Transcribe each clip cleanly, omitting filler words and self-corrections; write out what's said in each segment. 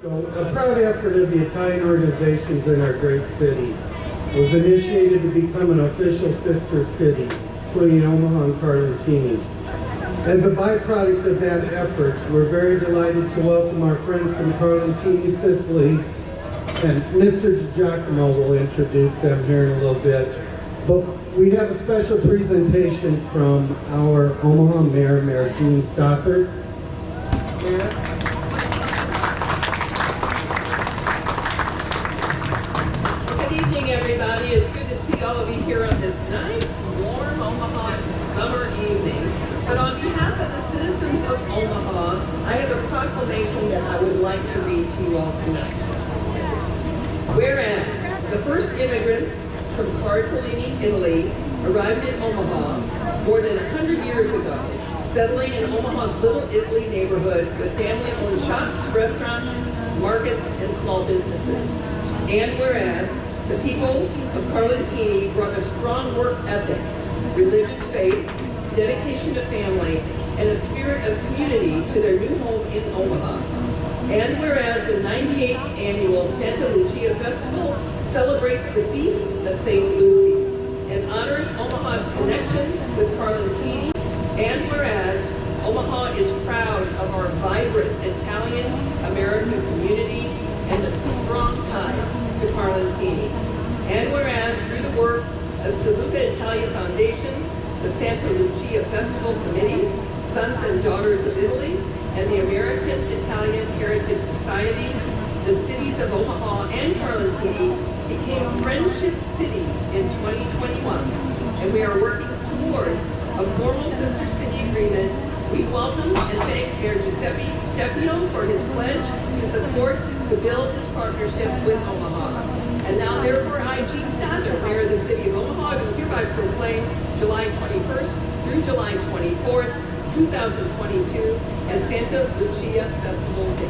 So, a proud effort of the Italian organizations in our great city was initiated to become an official sister city between Omaha and Carlentini. As a byproduct of that effort, we're very delighted to welcome our friends from Carlentini, Sicily, and Mr. Giacomo will introduce them here in a little bit. But we have a special presentation from our Omaha Mayor, Mayor Jean Stothert. Good evening, everybody. It's good to see all of you here on this nice, warm Omaha summer evening. But on behalf of the citizens of Omaha, I have a proclamation that I would like to read to you all tonight. Whereas the first immigrants from Carlentini, Italy, arrived in Omaha more than 100 years ago, settling in Omaha's Little Italy neighborhood with family-owned shops, restaurants, markets, and small businesses. And whereas the people of Carlentini brought a strong work ethic, religious faith, dedication to family, and a spirit of community to their new home in Omaha. And whereas the 98th annual Santa Lucia Festival celebrates the feast of St. Lucy and honors Omaha's connection with Carlentini. And whereas Omaha is proud of our vibrant Italian-American community and the strong ties to Carlentini. And whereas through the work of Santa Lucia Italian Foundation, the Santa Lucia Festival Committee, Sons and Daughters of Italy, and the American Italian Heritage Society, the cities of Omaha and Carlentini became friendship cities in 2021, and we are working towards a formal sister city agreement. We welcome and thank Mayor Giuseppe Stefio for his pledge to support to build this partnership with Omaha. And now, therefore, I, Jean Stothert, Mayor of the City of Omaha, do hereby proclaim July 21st through July 24th, 2022 as Santa Lucia Festival Day.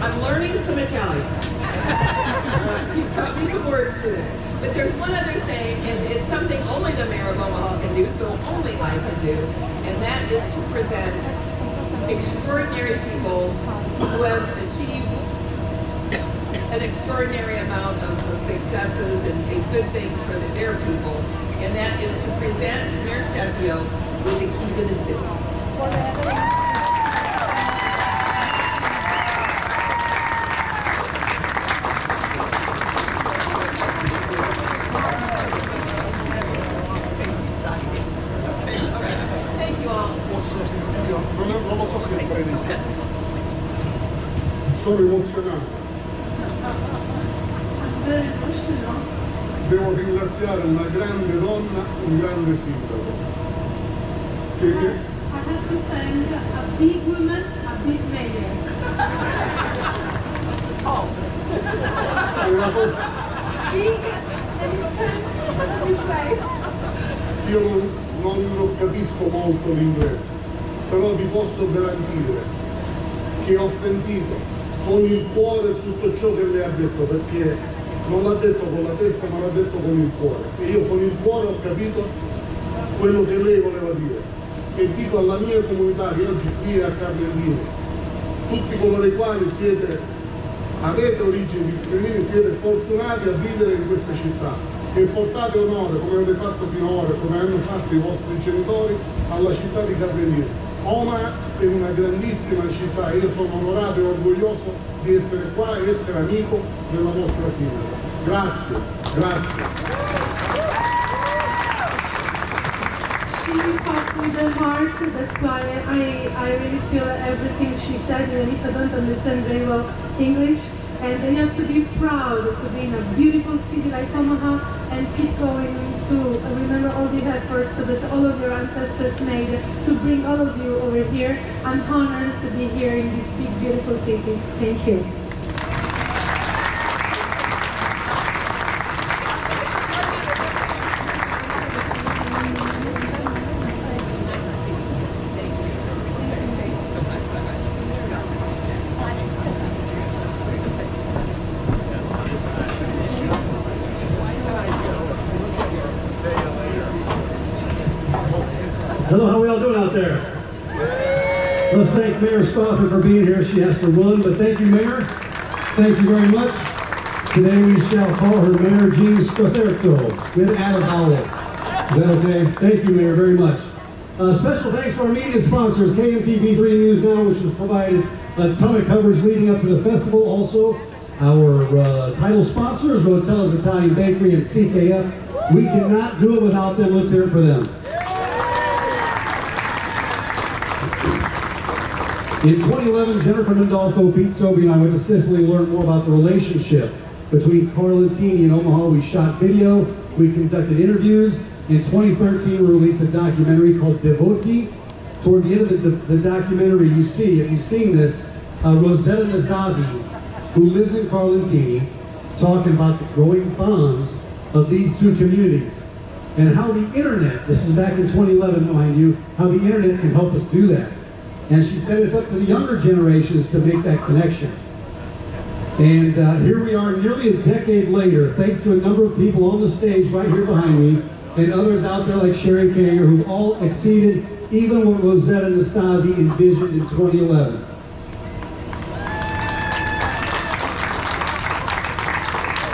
I'm learning some Italian. He's taught me some words today. But there's one other thing, and it's something only the Mayor of Omaha can do, so only I can do, and that is to present extraordinary people who have achieved an extraordinary amount of successes and good things for their people, and that is to present Mayor Stefio with the key to the city. Thank you all. Non lo so se è previsto. Sono emozionato. Devo ringraziare una grande donna, un grande sindaco. Che I have to thank a big woman, a big mayor. Oh. È una cosa. Big and his wife. Io non capisco molto l'inglese, però vi posso garantire che ho sentito con il cuore tutto ciò che lei ha detto, perché non l'ha detto con la testa, ma l'ha detto con il cuore. E io con il cuore ho capito quello che lei voleva dire. E dico alla mia comunità che oggi qui è a Carlentini, tutti coloro i quali avete origini di Carlentini, siete fortunati a vivere in questa città e portate onore, come avete fatto finora, come hanno fatto i vostri genitori, alla città di Carlentini. Omaha è una grandissima città e io sono onorato e orgoglioso di essere qua e essere amico della vostra sindaca. Grazie, grazie. She talked with her heart, that's why I really feel everything she said, even if I don't understand very well English. And you have to be proud to be in a beautiful city like Omaha and keep going to remember all the efforts that all of your ancestors made to bring all of you over here. I'm honored to be here in this big, beautiful city. Thank you. Hello, how are we all doing out there? Let's thank Mayor Stothert for being here. She has to run, but thank you, Mayor. Thank you very much. Today we shall call her Mayor Jean Stothert with add a vowel. Is that okay? Thank you, Mayor, very much. Special thanks to our media sponsors, KMTV 3 News Now, which has provided a ton of coverage leading up to the festival. Also, our title sponsors, Rotella's Italian Bakery and CKF. We cannot do it without them. Let's hear it for them. In 2011, Jennifer Mondolfo, Pete Sobey, and I went to Sicily and learned more about the relationship between Carlentini and Omaha. We shot video, we conducted interviews. In 2013, we released a documentary called Devoti. Toward the end of the documentary, you see, if you've seen this, Rosetta Nazazi, who lives in Carlentini, talking about the growing bonds of these two communities and how the internet, this is back in 2011, mind you, how the internet can help us do that. And she said it's up to the younger generations to make that connection. And here we are nearly a decade later, thanks to a number of people on the stage right here behind me, and others out there like Sherry Kager, who've all exceeded even what Rosetta Nastasi envisioned in 2011.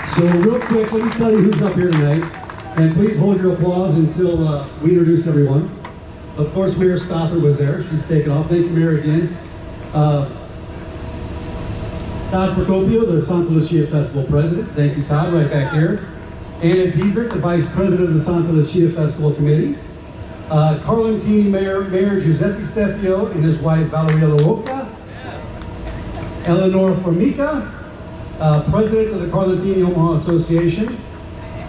So real quick, let me tell you who's up here tonight. And please hold your applause until we introduce everyone. Of course, Mayor Stothert was there. She's taken off. Thank you, Mayor, again. Todd Procopio, the Santa Lucia Festival president. Thank you, Todd, right back here. Anna Diedrich, the vice president of the Santa Lucia Festival committee. Carlentini Mayor Giuseppe Stefio and his wife Valeria Rocca. Eleanor Formica, president of the Carlentini Omaha Association.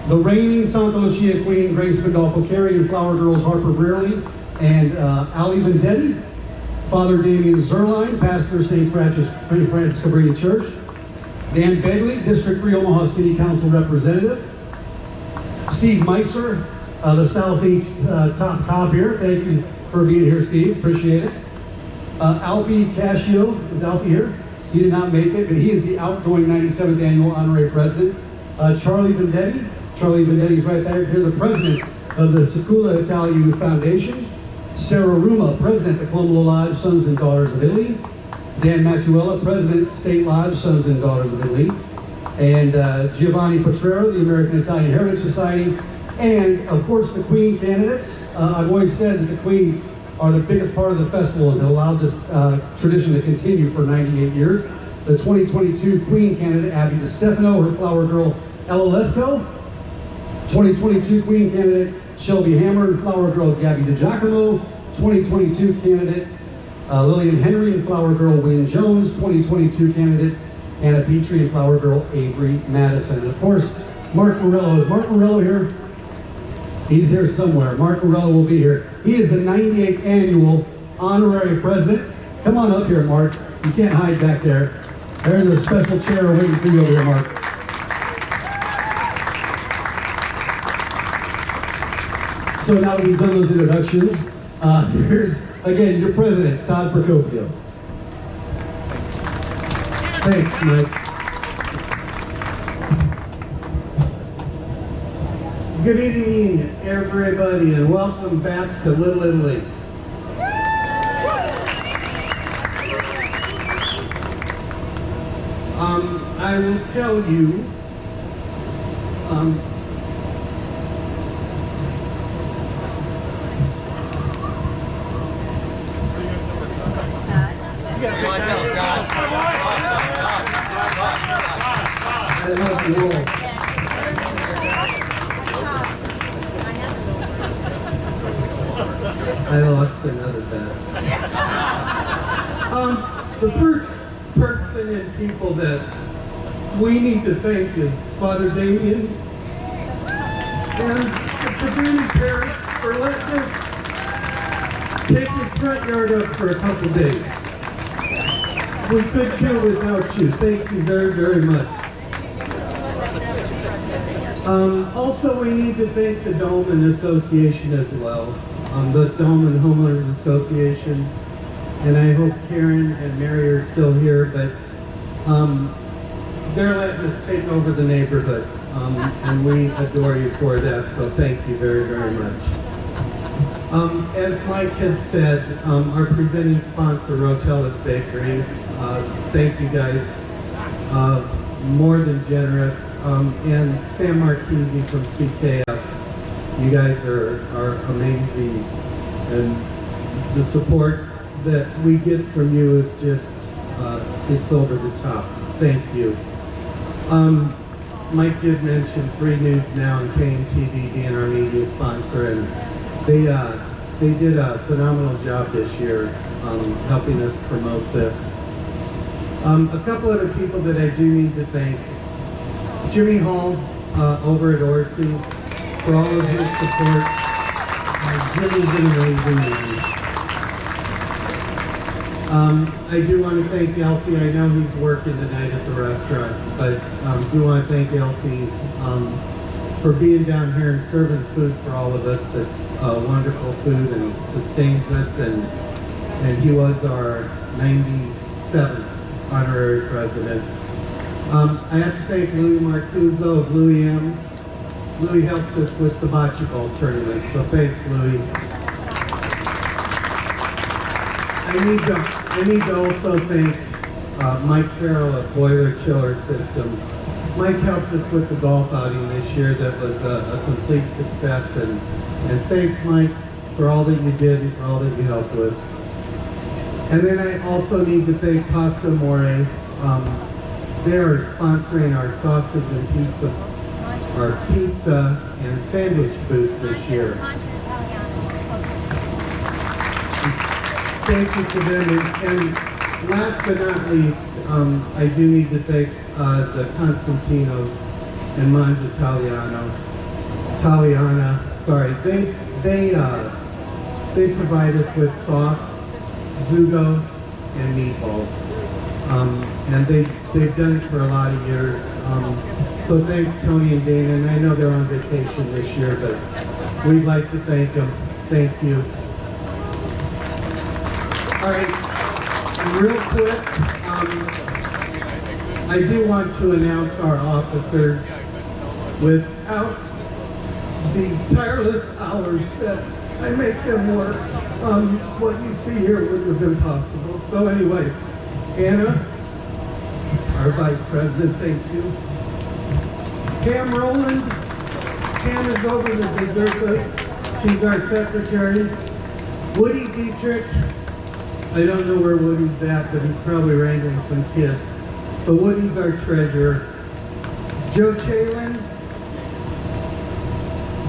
The reigning Santa Lucia Queen Grace Mondolfo Carey and Flower Girls Harper Brearley and Ali Vendetti. Father Damian Zerline, pastor of St. Francis Cabrini Church. Dan Begley, District 3 Omaha City Council representative. Steve Meiser, the Southeast top cop here. Thank you for being here, Steve. Appreciate it. Alfie Cascio, is Alfie here? He did not make it, but he is the outgoing 97th annual honorary president. Charlie Vendetti. Charlie Vendetti is right back here, the president of the Sicula Italian Foundation. Sarah Ruma, president of Colombo Lodge, Sons and Daughters of Italy. Dan Mattuella, president, State Lodge, Sons and Daughters of Italy. And Giovanni Petrero, the American Italian Heritage Society. And, of course, the Queen candidates. I've always said that the Queens are the biggest part of the festival and have allowed this tradition to continue for 98 years. The 2022 Queen candidate, Abby DiStefano, her flower girl, Ella Lefko. 2022 Queen candidate, Shelby Hammer, and flower girl, Gabby DiGiacomo. 2022 candidate, Lillian Henry, and flower girl, Wynne Jones. 2022 candidate, Anna Petrie, and flower girl, Avery Madison. And of course, Mark Morello. Is Mark Morello here? He's here somewhere. Mark Morello will be here. He is the 98th annual honorary president. Come on up here, Mark. You can't hide back there. There's a special chair waiting for you over here, Mark. So now that we've done those introductions, here's, again, your president, Todd Procopio. Thanks, Mike. Good evening, everybody, and welcome back to Little Italy. I will tell you, I love you all. I lost another bet. The first person and people that we need to thank is Father Damien and the Cabrini Parish for letting us take your front yard up for a couple days. We couldn't do it without you. Thank you very, very much. Also, we need to thank the Dome and Association as well. The Dome and Homeowners Association. And I hope Karen and Mary are still here, but they're letting us take over the neighborhood. And we adore you for that, so thank you very, very much. As Mike had said, our presenting sponsor, Rotella's Bakery, thank you guys, more than generous, and Sam Marchese from CKF, you guys are amazing, and the support that we get from you is just, it's over the top. Thank you. Mike did mention 3 News Now and KMTV being our media sponsor, and they did a phenomenal job this year helping us promote this. A couple other people that I do need to thank. Jimmy Hall over at Orsi's for all of his support. Jimmy's an amazing man. I do want to thank Elfie. I know he's working tonight at the restaurant, but do want to thank Elfie for being down here and serving food for all of us. That's wonderful food and sustains us, and he was our 97th honorary president. I have to thank Louis Marcuzzo of Louis M's. Louis helps us with the bocce ball tournament, so thanks, Louis. I need to also thank Mike Farrell of Boiler Chiller Systems. Mike helped us with the golf outing this year that was a complete success, and thanks, Mike, for all that you did and for all that you helped with. And then I also need to thank Pasta More. They are sponsoring our sausage and pizza, our pizza and sandwich booth this year. Thank you to them, and last but not least, I do need to thank the Constantinos and Mangia Italiana. Sorry, they provide us with sauce, zugo, and meatballs, and they've done it for a lot of years. So thanks, Tony and Dana, and I know they're on vacation this year, but we'd like to thank them. Thank you. All right, real quick, I do want to announce our officers. Without the tireless hours that I make them work, what you see here wouldn't have been possible. So anyway, Anna, our Vice President, thank you. Pam Rowland, Pam is over the dessert booth. She's our secretary. Woody Dietrich, I don't know where Woody's at, but he's probably wrangling some kids. But Woody's our treasurer. Joe Chalin,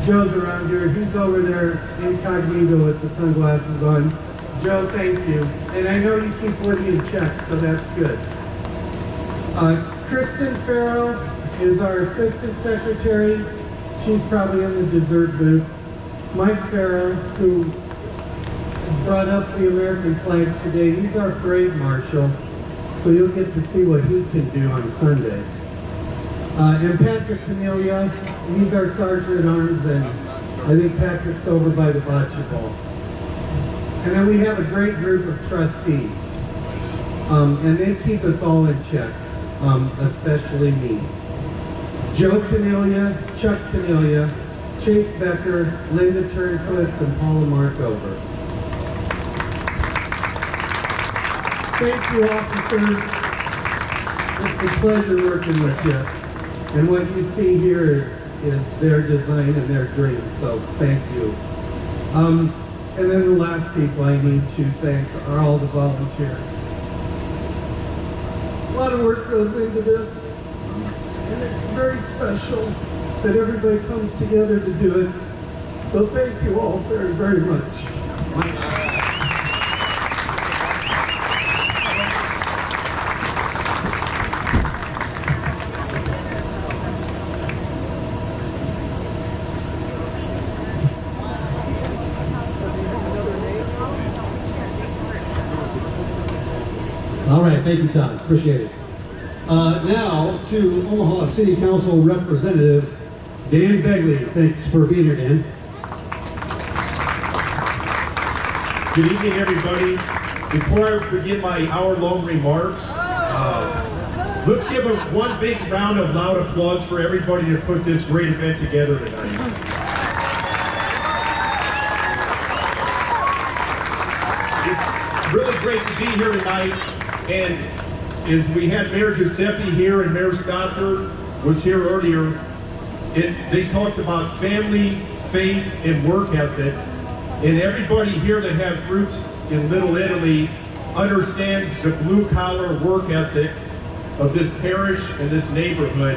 Joe's around here. He's over there incognito with the sunglasses on. Joe, thank you. And I know you keep Woody in check, so that's good. Kristen Farrell is our assistant secretary. She's probably in the dessert booth. Mike Farrell, who brought up the American flag today, he's our parade marshal, so you'll get to see what he can do on Sunday. And Patrick Canelia, he's our sergeant at arms, and I think Patrick's over by the bocce ball. And then we have a great group of trustees, and they keep us all in check, especially me. Joe Canelia, Chuck Canelia, Chase Becker, Linda Turnquist, and Paula Markover. Thank you, officers. It's a pleasure working with you. And what you see here is their design and their dream, so thank you. And then the last people I need to thank are all the volunteers. A lot of work goes into this, and it's very special that everybody comes together to do it. So thank you all very, very much. All right, thank you, Todd. Appreciate it. Now to Omaha City Council Representative Dan Begley. Thanks for being here, Dan. Good evening, everybody. Before I begin my hour-long remarks, let's give one big round of loud applause for everybody to put this great event together tonight. really great to be here tonight. And as we had Mayor Giuseppe here and Mayor Stothert was here earlier, they talked about family, faith, and work ethic. And everybody here that has roots in Little Italy understands the blue-collar work ethic of this parish and this neighborhood.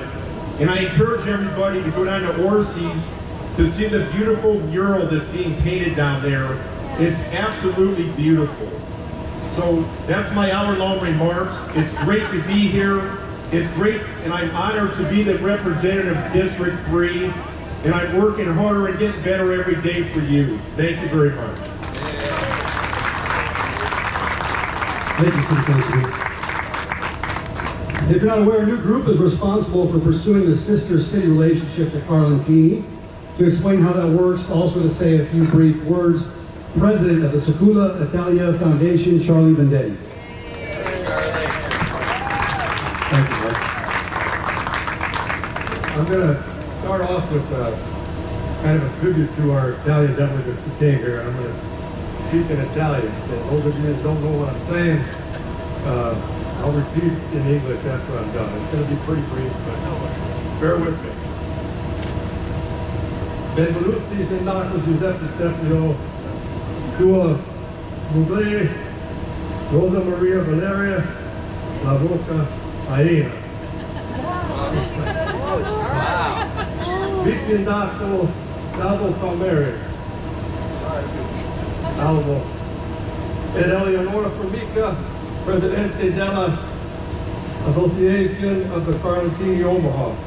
And I encourage everybody to go down to Orsi's to see the beautiful mural that's being painted down there. It's absolutely beautiful. So that's my hour-long remarks. It's great to be here. It's great, and I'm honored to be the representative of District 3, and I'm working harder and getting better every day for you. Thank you very much. Thank you, City Councilman. If you're not aware, a new group is responsible for pursuing the sister city relationship to Carlentini. To explain how that works, also to say a few brief words, President of the Santa Lucia Italian Foundation, Charlie Vendetti. Thank you, Mark. I'm going to start off with kind of a tribute to our Italian delegates who came here. I'm going to speak in Italian. So those of you that don't know what I'm saying, I'll repeat in English after I'm done. It's going to be pretty brief, but bear with me. Benvenuti, Sindaco Giuseppe Stefio, Sua Mugli, Rosa Maria Valeria, La Boca Aina. Sindaco Davo Palmeri, Alvo, ed Eleonora Formica, Presidente della Association of the Carlentini Omaha.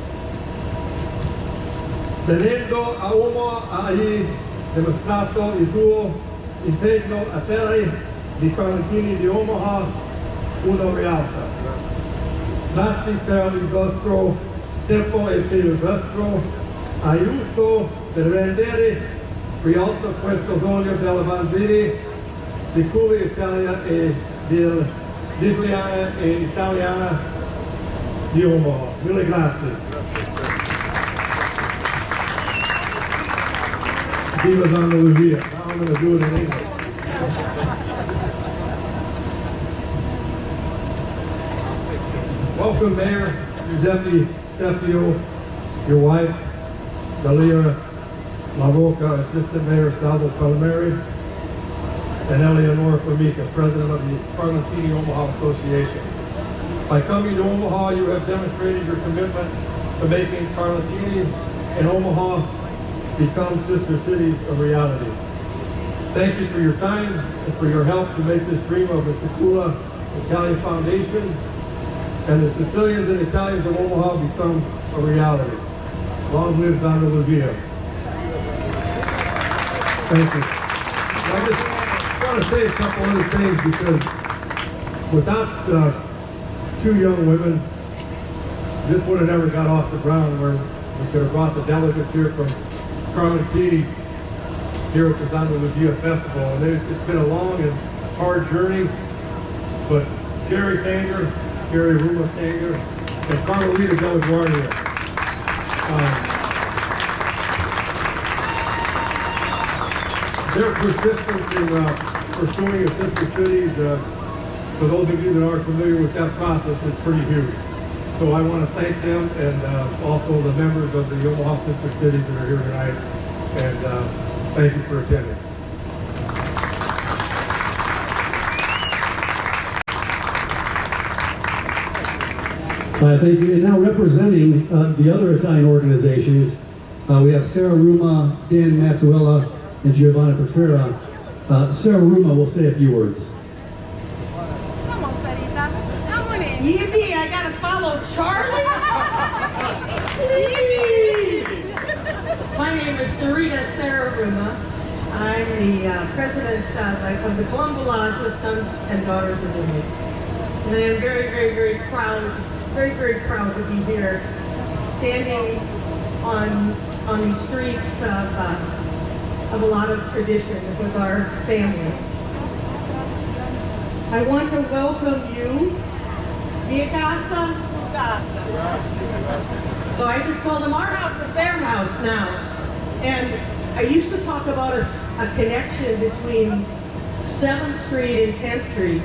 Tenendo a Omaha ahí dimostrato il tuo impegno a terra di Carlentini di Omaha una realtà. Grazie per il vostro tempo e per il vostro aiuto per rendere rialto questo sogno della bambina sicura Italia e dell'Italia e italiana di Omaha. Mille grazie. Viva Santa Lucia. Now I'm going to do it in English. Welcome, Mayor Giuseppe Stefio, your wife, Dalia Lavoca, Assistant Mayor Salvo Palmeri, and Eleonora Formica, President of the Carlentini Omaha Association. By coming to Omaha, you have demonstrated your commitment to making Carlentini and Omaha become sister cities a reality. Thank you for your time and for your help to make this dream of the Santa Lucia Italian Foundation and the Sicilians and Italians of Omaha become a reality. Long live Santa Lucia. Thank you. I just want to say a couple other things because without two young women, this would have never got off the ground where we could have brought the delegates here from Carlentini here at the Santa Lucia Festival. And it's been a long and hard journey, but Sherry Kanger, Sherry Ruma Kanger, and Carmelita Della Guardia. Their persistence in pursuing a sister cities, for those of you that aren't familiar with that process, is pretty huge. So I want to thank them and also the members of the Omaha Sister Cities that are here tonight. And thank you for attending. Thank you. And now representing the other Italian organizations, we have Sarah Ruma, Dan Mazzuella, and Giovanna Petrera. Sarah Ruma will say a few words. Come on, Sarita. Come on in. Yippee, I gotta follow Charlie? My name is Sarita Ruma. I'm the president of the Colombo Lodge of Sons and Daughters of Italy. And I am very proud to be here, standing on these streets of a lot of tradition with our families. I want to welcome you, Via Casa. So I just call them our house is their house now. And I used to talk about a connection between 7th Street and 10th Street.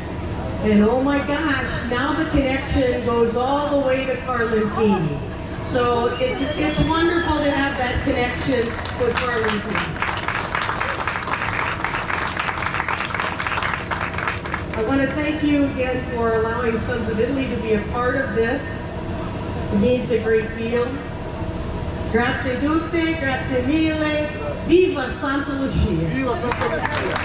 And oh my gosh, now the connection goes all the way to Carlentini. So it's wonderful to have that connection with Carlentini. I want to thank you again for allowing Sons of Italy to be a part of this. It means a great deal. Grazie tutte, grazie mille. Viva Santa Lucia. Viva Santa Lucia!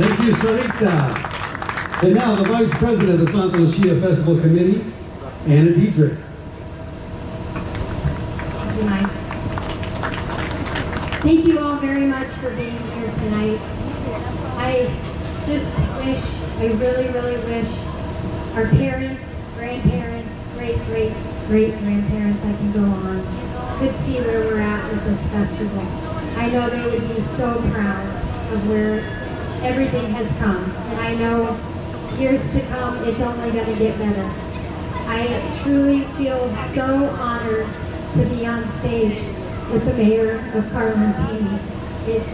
Thank you, Sarita. And now the Vice President of the Santa Lucia Festival Committee, Anna Dietrich. Thank you, Mike. Thank you all very much for being here tonight. I just wish, I really, really wish our parents, grandparents, great-grandparents, I can go on, could see where we're at with this festival. I know they would be so proud of where everything has come. And I know years to come, it's only going to get better. I truly feel so honored to be on stage with the mayor of Carlentini.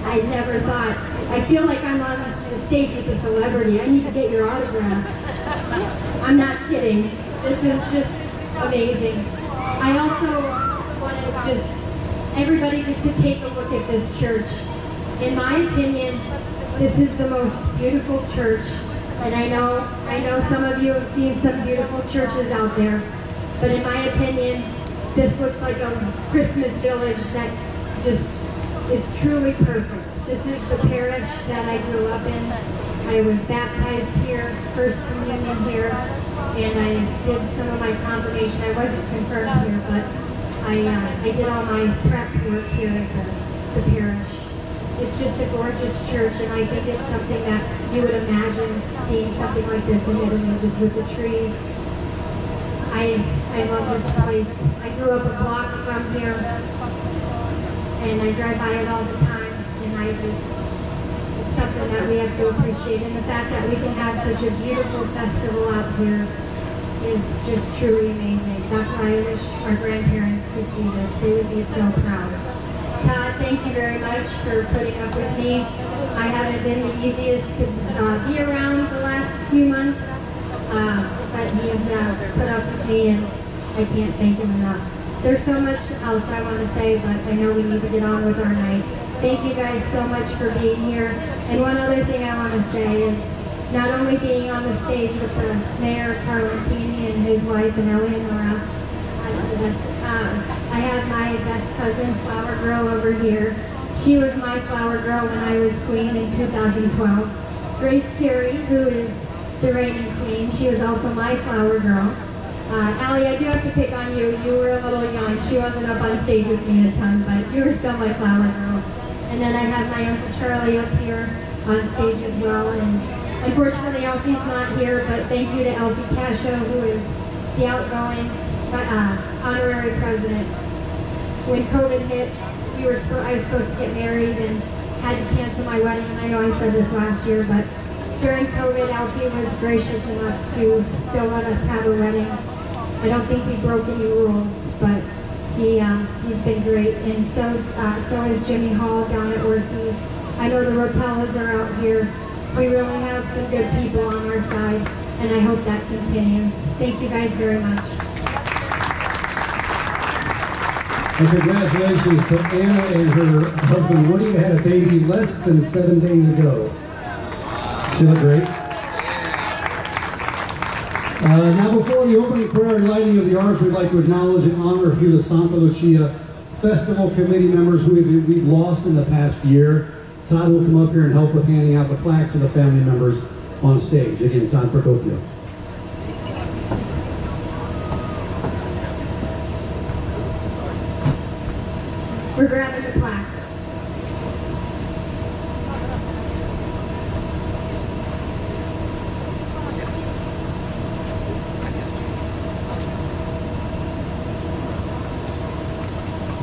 I never thought, I feel like I'm on the stage with a celebrity. I need to get your autograph. I'm not kidding. This is just amazing. I also want to everybody just to take a look at this church. In my opinion, this is the most beautiful church. And I know some of you have seen some beautiful churches out there. But in my opinion, this looks like a Christmas village that just is truly perfect. This is the parish that I grew up in. I was baptized here, first communion here, and I did some of my confirmation. I wasn't confirmed here, but I did all my prep work here at the parish. It's just a gorgeous church, and I think it's something that you would imagine seeing something like this in Italy, just with the trees. I love this place. I grew up a block from here, and I drive by it all the time, and it's something that we have to appreciate. And the fact that we can have such a beautiful festival out here is just truly amazing. That's why I wish our grandparents could see this. They would be so proud. Todd, thank you very much for putting up with me. I haven't been the easiest to be around the last few months, but he's put up with me, and I can't thank him enough. There's so much else I want to say, but I know we need to get on with our night. Thank you guys so much for being here. And one other thing I want to say is not only being on the stage with the Mayor Carlentini and his wife and Eleonora, I have my best cousin, Flower Girl, over here. She was my Flower Girl when I was queen in 2012. Grace Carey, who is the reigning queen, she was also my Flower Girl. Allie, I do have to pick on you. You were a little young. She wasn't up on stage with me a ton, but you were still my Flower Girl. And then I have my Uncle Charlie up here on stage as well. And unfortunately, Alfie's not here, but thank you to Alfie Cascio, who is the outgoing honorary president. When COVID hit, I was supposed to get married and had to cancel my wedding. And I know I said this last year, but during COVID, Alfie was gracious enough to still let us have a wedding. I don't think we broke any rules, but he's been great. And so is Jimmy Hall down at Orsi's. I know the Rotellas are out here. We really have some good people on our side, and I hope that continues. Thank you guys very much. And congratulations to Anna and her husband Woody. They had a baby less than 7 days ago. She looked great. Now before the opening prayer and lighting of the arch, we'd like to acknowledge and honor a few of the Santa Lucia Festival Committee members who we've lost in the past year. Todd will come up here and help with handing out the plaques to the family members on stage. Again, Todd Procopio. We're grabbing the plaques.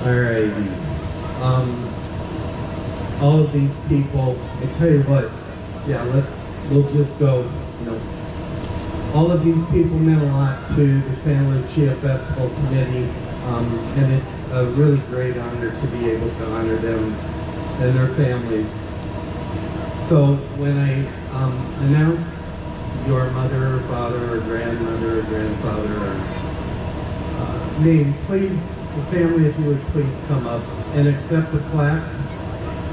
All right. All of these people, I tell you what, yeah, we'll just go, all of these people meant a lot to the Santa Lucia Festival Committee, and it's a really great honor to be able to honor them and their families. So when I announce your mother or father or grandmother or grandfather or name, please, the family, if you would please come up and accept the plaque.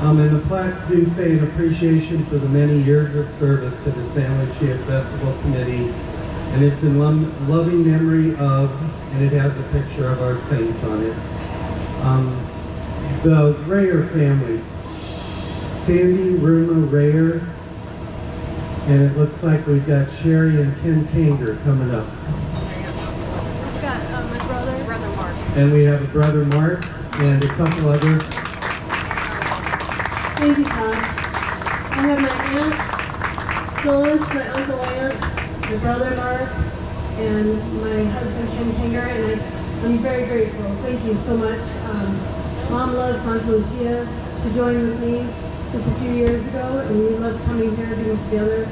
And the plaques do say an appreciation for the many years of service to the Santa Lucia Festival Committee, and it's in loving memory of, and it has a picture of our saint on it. The Rayer families, Sandy, Ruma, Rayer, and it looks like we've got Sherry and Ken Kanger coming up. We've got my brother Mark. And we have a brother Mark and a couple other. Thank you, Todd. I have my aunt Phyllis, my uncle Lance, my brother Mark, and my husband Ken Kanger, and I'm very grateful. Thank you so much. Mom loves Santa Lucia. She joined with me just a few years ago, and we loved coming here, being together.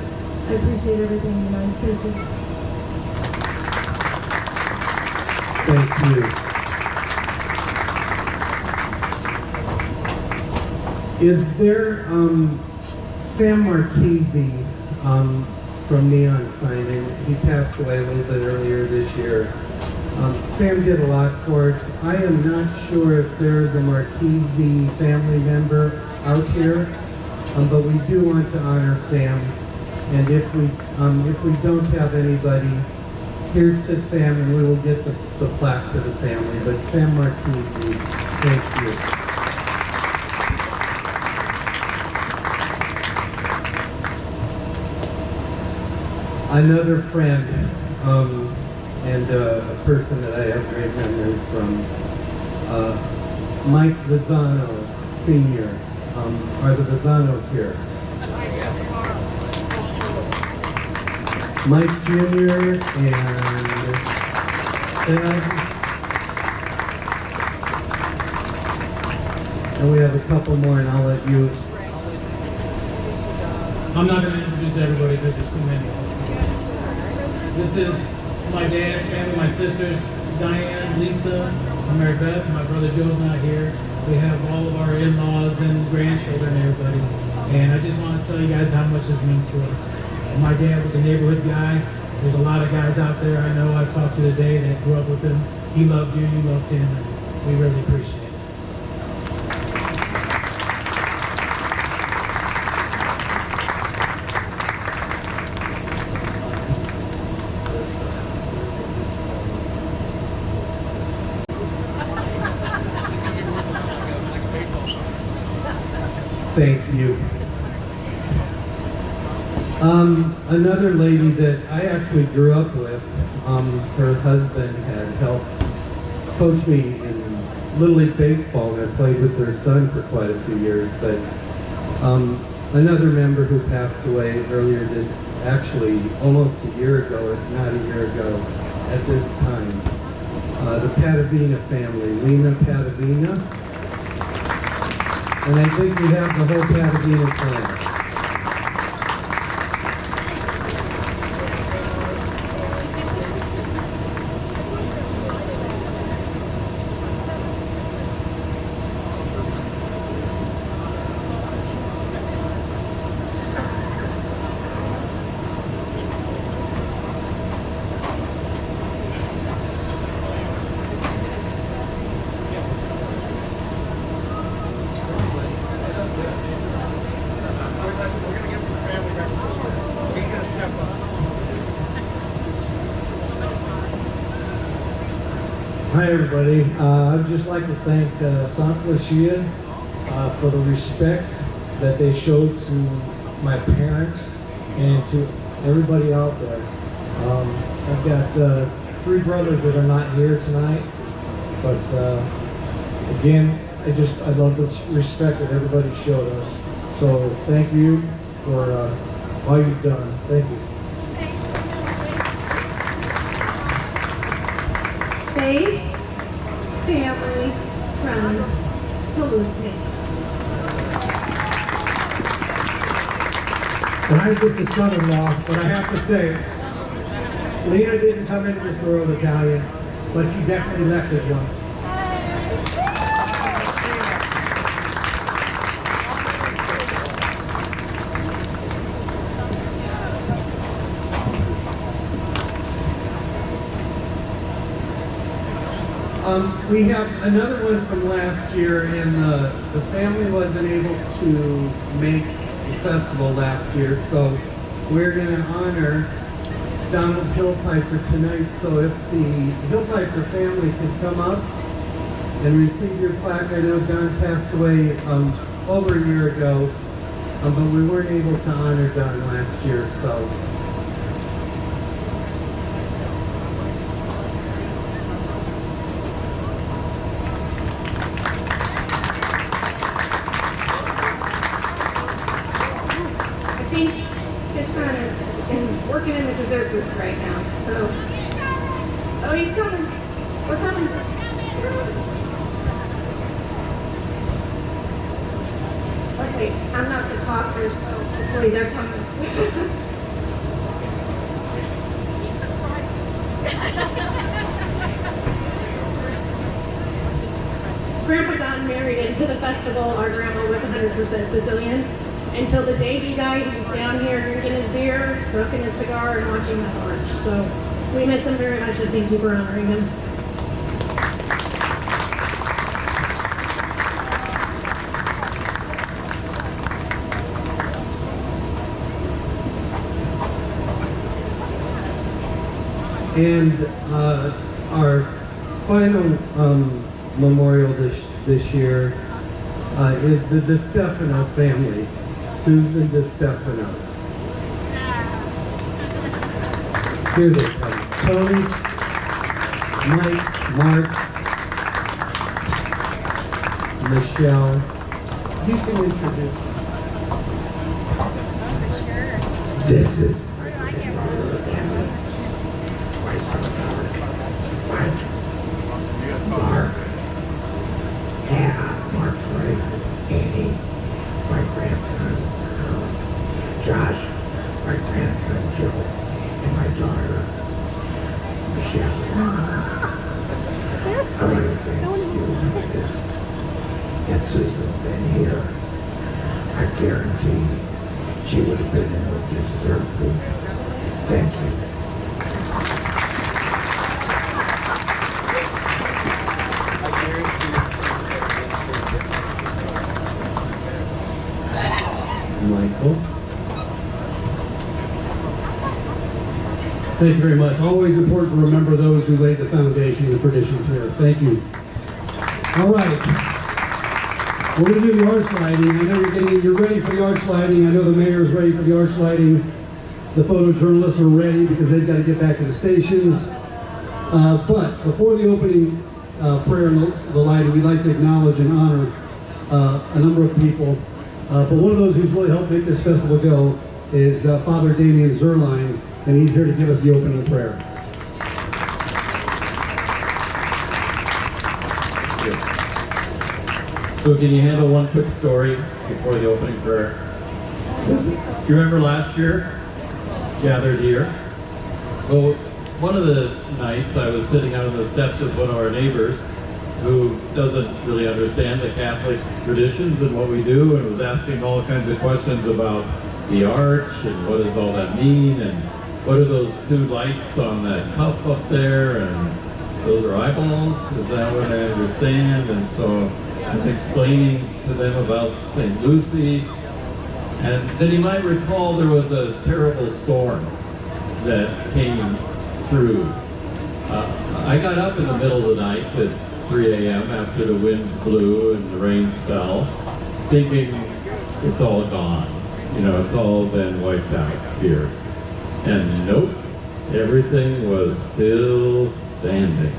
I appreciate everything, you guys. Thank you. Thank you. Is there Sam Marchese from Neon Sign-In? He passed away a little bit earlier this year. Sam did a lot for us. I am not sure if there's a Marchese family member out here, but we do want to honor Sam. And if we don't have anybody, here's to Sam, and we will get the plaque to the family. But Sam Marchese, thank you. Another friend, and a person that I have great memories from, Mike Vizano Sr. Are the Vizanos here? Mike Jr. and we have a couple more, and I'll let you. I'm not going to introduce everybody because there's too many. This is my dad's family, my sisters, Diane, Lisa, and Mary Beth. My brother Joe's not here. We have all of our in-laws and grandchildren and everybody. And I just want to tell you guys how much this means to us. My dad was a neighborhood guy. There's a lot of guys out there I know I've talked to today that grew up with him. He loved you, you loved him, and we really appreciate it. Thank you. Another lady that I actually grew up with, her husband had helped coach me in Little League Baseball, and I played with their son for quite a few years. But another member who passed away earlier actually almost a year ago, if not a year ago, at this time. The Padavina family, Lena Padavina. And I think we have the whole Padavina clan. Hi everybody. I'd just like to thank Santa Lucia for the respect that they showed to my parents and to everybody out there. I've got 3 brothers that are not here tonight, but again, I love the respect that everybody showed us. So thank you for all you've done. Thank you. Faith, family, friends, salute. And I'm just a son-in-law, but I have to say, Lena didn't come into this world Italian, but she definitely left as one. We have another one from last year, and the family wasn't able to make the festival last year, so we're going to honor Donald Hillpiper tonight. So if the Hillpiper family could come up and receive your plaque. I know Don passed away over a year ago, but we weren't able to honor Don last year, so. I think his son is working in the dessert booth right now, so. Oh, he's coming. We're coming. Let's see, I'm not the talker, so hopefully they're coming. Grandpa Don married into the festival. Our grandma was 100% Sicilian. Until the day he died, he was down here drinking his beer, smoking his cigar, and watching the march. So we miss him very much, and thank you for honoring him. And our final memorial this year is the De Stefano family, Susan De Stefano. Here they come. Tony, Mike, Mark, Michelle. You can introduce them. This is my son Mike, Mark, Mark's wife, Annie, my grandson, Josh, my grandson, Joe, and my daughter, Michelle. I want to thank you for this. Had Susan been here, I guarantee she would have been in the dessert booth. Thank you. Michael. Thank you very much. Always important to remember those who laid the foundation of traditions here. Thank you. All right. We're going to do the arch lighting. I know you're ready for the arch lighting. I know the mayor's ready for the arch lighting. The photojournalists are ready because they've got to get back to the stations. But before the opening prayer and the lighting, we'd like to acknowledge and honor a number of people. But one of those who's really helped make this festival go is Father Damian Zerline, and he's here to give us the opening prayer. So can you handle one quick story before the opening prayer? You remember last year, gathered here? Well, one of the nights I was sitting out on the steps with one of our neighbors who doesn't really understand the Catholic traditions and what we do, and was asking all kinds of questions about the arch and what does all that mean, and what are those two lights on that cup up there, and those are eyeballs, is that what I understand? And so I'm explaining to them about St. Lucy, and then you might recall there was a terrible storm that came through. I got up in the middle of the night at 3 a.m. after the winds blew and the rains fell, thinking it's all gone. You know, it's all been wiped out here. And nope, everything was still standing.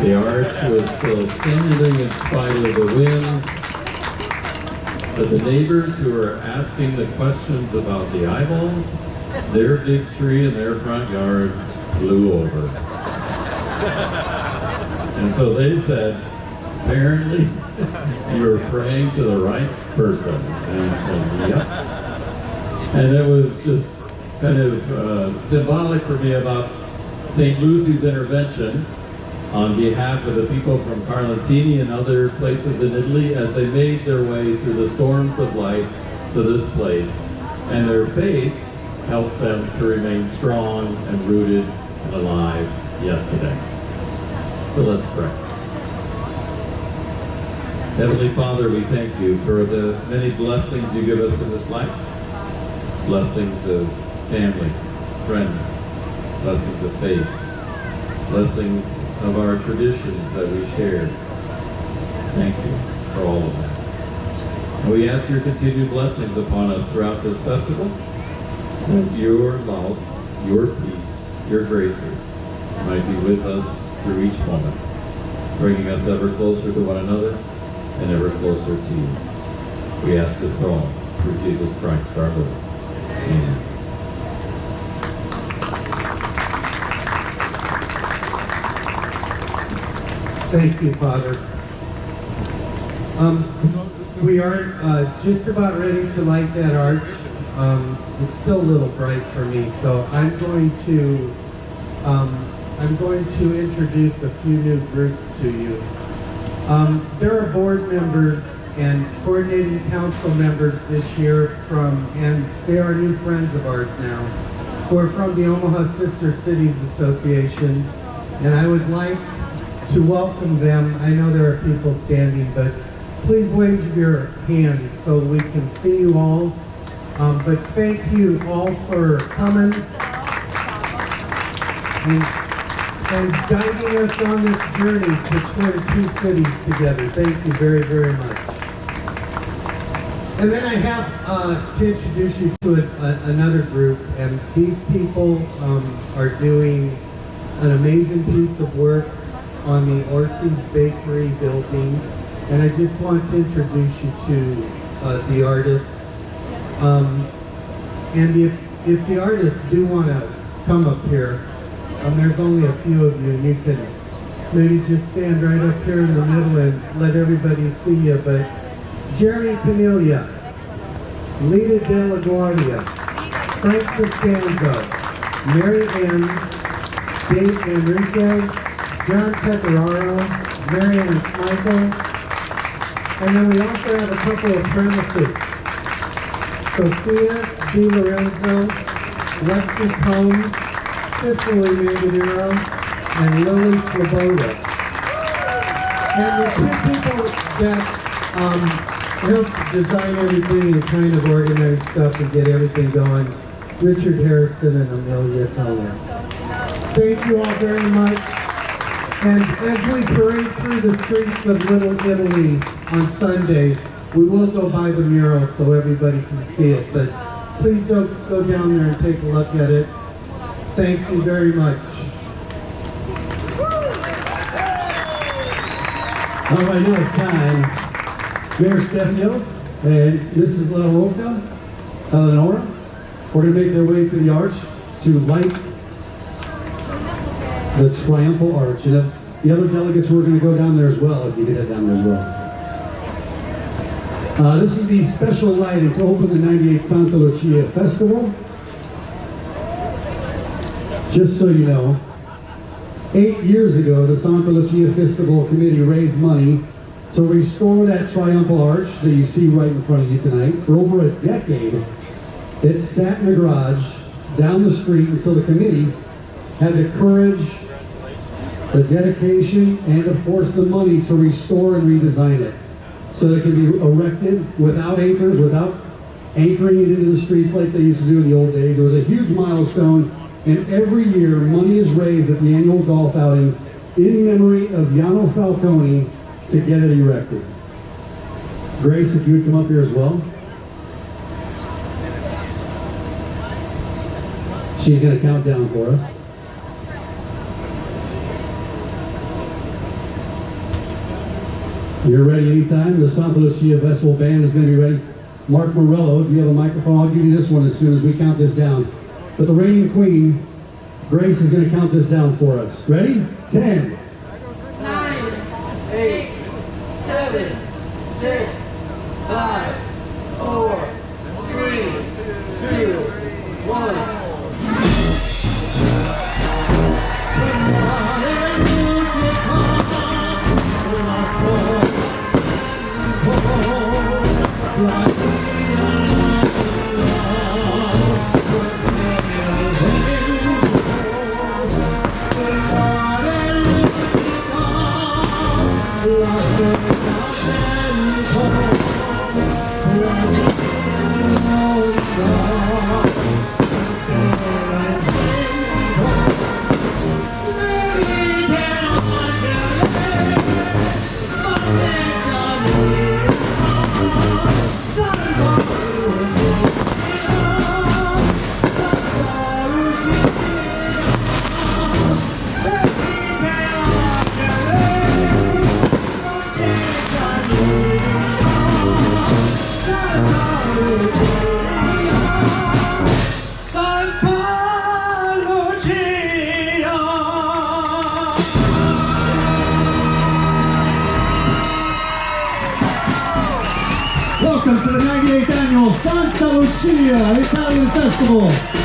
The arch was still standing in spite of the winds. But the neighbors who were asking the questions about the eyeballs, their big tree in their front yard blew over. And so they said, apparently, you're praying to the right person. And I said, yep. And it was just kind of symbolic for me about St. Lucy's intervention on behalf of the people from Carlentini and other places in Italy as they made their way through the storms of life to this place. And their faith helped them to remain strong and rooted and alive yet today. So let's pray. Heavenly Father, we thank you for the many blessings you give us in this life. Blessings of family, friends, blessings of faith, blessings of our traditions that we share. Thank you for all of that. And we ask your continued blessings upon us throughout this festival, that your love, your peace, your graces might be with us through each moment, bringing us ever closer to one another and ever closer to you. We ask this all through Jesus Christ our Lord. Amen. Thank you, Father. We are just about ready to light that arch. It's still a little bright for me, so I'm going to introduce a few new groups to you. There are board members and coordinating council members this year and they are new friends of ours now, who are from the Omaha Sister Cities Association, and I would like to welcome them. I know there are people standing, but please wave your hands so we can see you all. But thank you all for coming and guiding us on this journey to turn two cities together. Thank you very, very much. And then I have to introduce you to another group, and these people are doing an amazing piece of work on the Orsi's Bakery building, and I just want to introduce you to the artists. And if the artists do want to come up here, there's only a few of you, and you can maybe just stand right up here in the middle and let everybody see you. But Jeremy Panilia, Lita De La Guardia, Frank Costanzo, Mary Ann, Dave Enriquez, John Pecoraro, Mary Ann Schmeichel, and then we also have a couple of premises. Sophia Di Lorenzo, Lexi Combs, Cicely Manganero, and Lily Svoboda. And the two people that helped design everything and kind of organize stuff and get everything going, Richard Harrison and Amelia Toner. Thank you all very much. And as we parade through the streets of Little Italy on Sunday, we will go by the mural so everybody can see it, but please don't go down there and take a look at it. Thank you very much. All right, now it's time. Mayor Stefio and Mrs. La Roca, Eleonora, we're going to make their way to the arch to light the triumphal arch. And the other delegates were going to go down there as well, if you could head down there as well. This is the special lighting to open the 98th Santa Lucia Festival. Just so you know, 8 years ago, the Santa Lucia Festival Committee raised money to restore that triumphal arch that you see right in front of you tonight. For over a decade, it sat in the garage down the street until the committee had the courage, the dedication, and of course the money to restore and redesign it so that it can be erected without anchors, without anchoring it into the streets like they used to do in the old days. It was a huge milestone, and every year money is raised at the annual golf outing in memory of Jano Falcone to get it erected. Grace, if you would come up here as well. She's going to count down for us. You're ready anytime. The Santa Lucia Festival Band is going to be ready. Mark Morello, if you have a microphone, I'll give you this one as soon as we count this down. But the reigning queen, Grace, is going to count this down for us. Ready? 10, 9, 8, 7, 6, 5, 4, 3, 2, 1. La annual Santa Lucia Italian Festival.